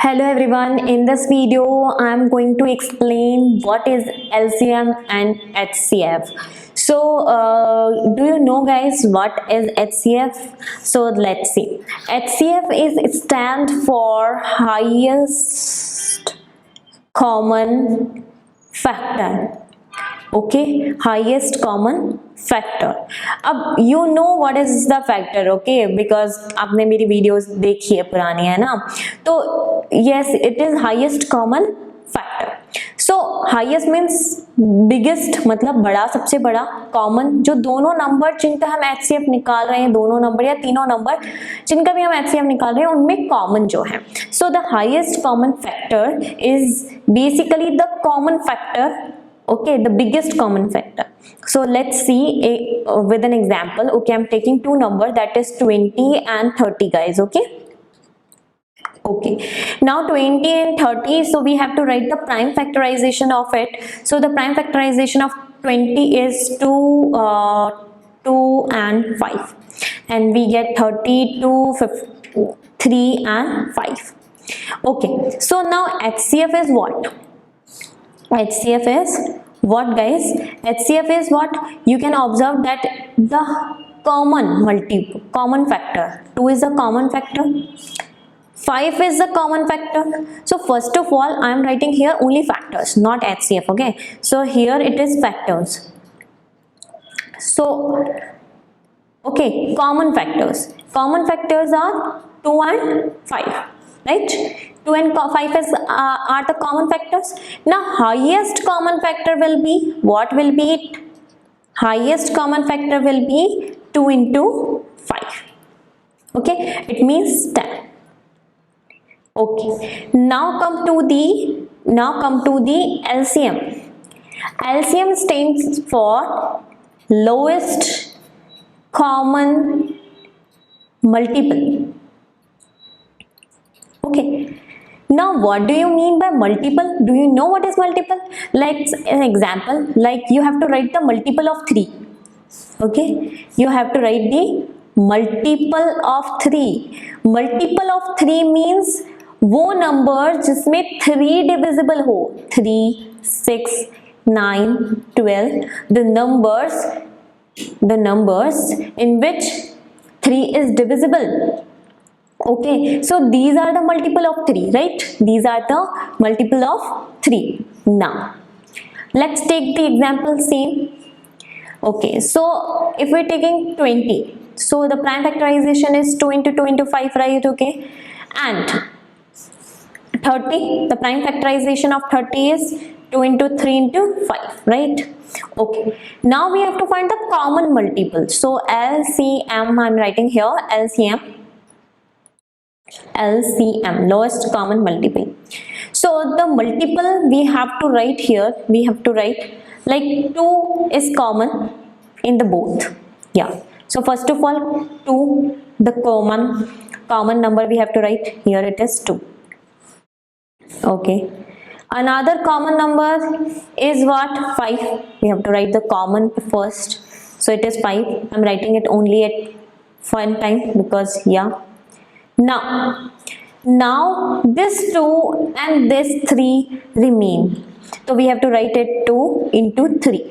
Hello everyone, in this video I am going to explain what is LCM and HCF. So do you know guys what is HCF? So let's see. HCF is stand for highest common factor. Okay, highest common factor. अब you know what is the factor, okay, because आपने मेरी videos देखी है पुरानी, है ना. तो yes, it is highest common factor. So highest means biggest, मतलब बड़ा, सबसे बड़ा. कॉमन, जो दोनों नंबर जिनका हम एचसीएफ निकाल रहे हैं, दोनों नंबर या तीनों नंबर जिनका भी हम एचसीएफ निकाल रहे हैं, उनमें कॉमन जो है. So the highest common factor is basically the common factor. Okay, the biggest common factor. So let's see with an example. Okay, I'm taking two numbers, that is 20 and 30 guys. Okay, now 20 and 30, so we have to write the prime factorization of it. So the prime factorization of 20 is 2 and 5, and we get 30, 2, 3 and 5. Okay, so now HCF is what? HCF is what guys? HCF is what? You can observe that the common factor. 2 is a common factor, 5 is the common factor. So first of all I am writing here only factors, not HCF. Okay, so here it is factors. So okay, common factors are 2 and 5, right? 2 and 5 are the common factors. Now highest common factor will be, what will be it? Highest common factor will be 2 into 5. Okay, it means 10. Okay, now come to the LCM. LCM stands for lowest common multiple. Okay, now what do you mean by multiple? Do you know what is multiple? Like an example, like you have to write the multiple of 3. Okay, you have to write the multiple of 3. Multiple of 3 means वो number जिसमें 3 divisible हो. 3, 6, 9, 12, the numbers in which 3 is divisible. Okay, so these are the multiple of 3, right? These are the multiple of 3. Now let's take the example same. Okay, so if we're taking 20, so the prime factorization is 2 into 2 into 5, right? Okay, and 30, the prime factorization of 30 is 2 into 3 into 5, right? Okay, now we have to find the common multiple. So LCM, I'm writing here LCM, lowest common multiple. So the multiple we have to write here, we have to write like 2 is common in the both. Yeah, so first of all 2, the common number we have to write here, it is 2. Okay, another common number is what? 5. We have to write the common first, so it is 5. I'm writing it only at one time because yeah. Now this 2 and this 3 remain, so we have to write it 2 into 3.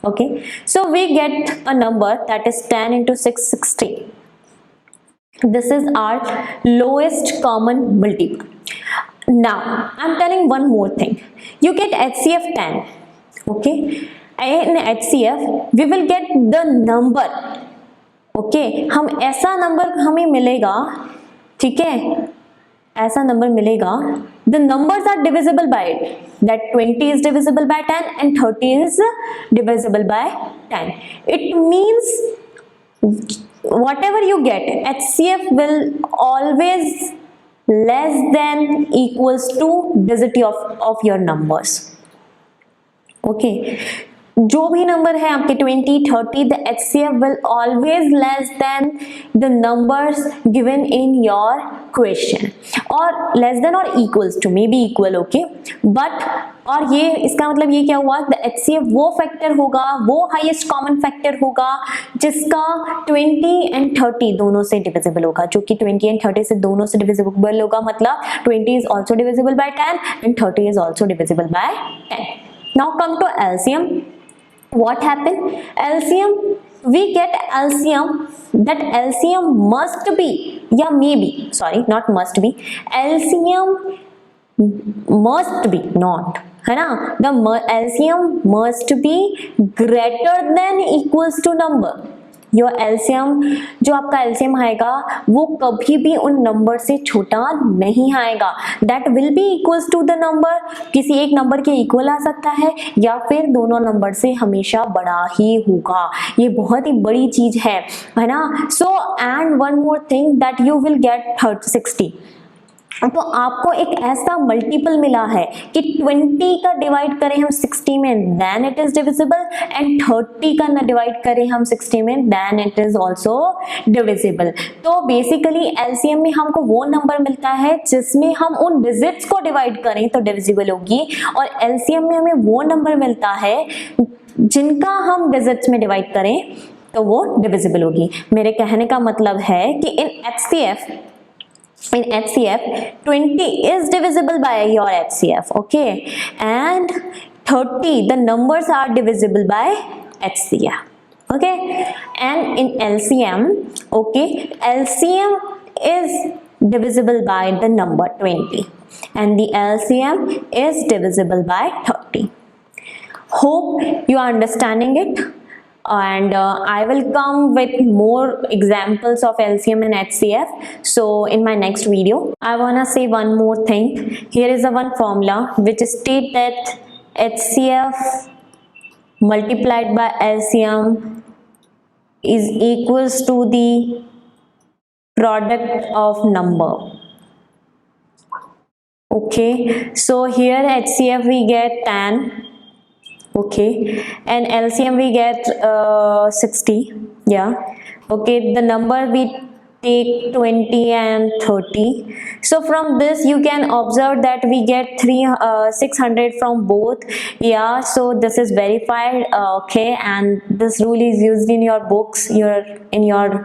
Okay, so we get a number that is 10 into 6, 16. This is our lowest common multiple. Now I'm telling one more thing. You get HCF 10. Okay, in HCF we will get the number. Okay, हम ऐसा number हमें मिलेगा, ठीक है, ऐसा number मिलेगा, the numbers are divisible by it, that 20 is divisible by 10 and 30 is divisible by 10. It means whatever you get, HCF will always less than equals to digit of your numbers. Okay, जो भी number है आपके 20, 30, the HCF will always less than the numbers given in your question, और less than और equals to, may be equal, okay, but, और ये इसका मतलब ये क्या हुआ, द HCF वो फैक्टर होगा, वो हाईएस्ट कॉमन फैक्टर होगा जिसका 20 एंड 30 दोनों से डिविजिबल होगा, जो कि 20 एंड 30 से दोनों से डिविजिबल होगा, मतलब 20 is also divisible by 10 and 30 is also divisible by 10. Now come to LCM. What happened? LCM, we get LCM, that LCM must be, या maybe, sorry, not must be, LCM must be, not, है ना, the LCM must be greater than equals to number. Your LCM, जो आपका LCM आएगा वो कभी भी उन नंबर से छोटा नहीं आएगा, that will be equals to the number, किसी एक नंबर के इक्वल आ सकता है या फिर दोनों नंबर से हमेशा बड़ा ही होगा, ये बहुत ही बड़ी चीज है ना. So and one more thing, that you will get 60. तो आपको एक ऐसा मल्टीपल मिला है कि 20 का डिवाइड करें हम 60 में then it is divisible, and 30 का ना डिवाइड करें हम 60 में then it is also divisible. तो बेसिकली एलसीएम में हमको वो नंबर मिलता है जिसमें हम उन डिजिट्स को डिवाइड करें तो डिविजिबल होगी, और एलसीएम में हमें वो नंबर मिलता है जिनका हम डिजिट्स में डिवाइड करें तो वो डिविजिबल होगी. मेरे कहने का मतलब है कि इन HCF, 20 is divisible by your HCF, okay, and 30, the numbers are divisible by HCF, okay, and in LCM, okay, LCM is divisible by the number 20 and the LCM is divisible by 30. Hope you are understanding it, and I will come with more examples of LCM and HCF. So in my next video, I wanna say one more thing. Here is a one formula which state that HCF multiplied by LCM is equals to the product of number. Okay, so here HCF we get 10. Okay, and LCM we get 60. Yeah, okay, the number we take 20 and 30. So from this you can observe that we get 600 from both. Yeah, so this is verified, okay, and this rule is used in your books, in your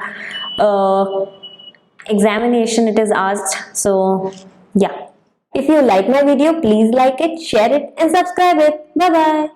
examination it is asked. So yeah, if you like my video, please like it, share it and subscribe it. Bye bye.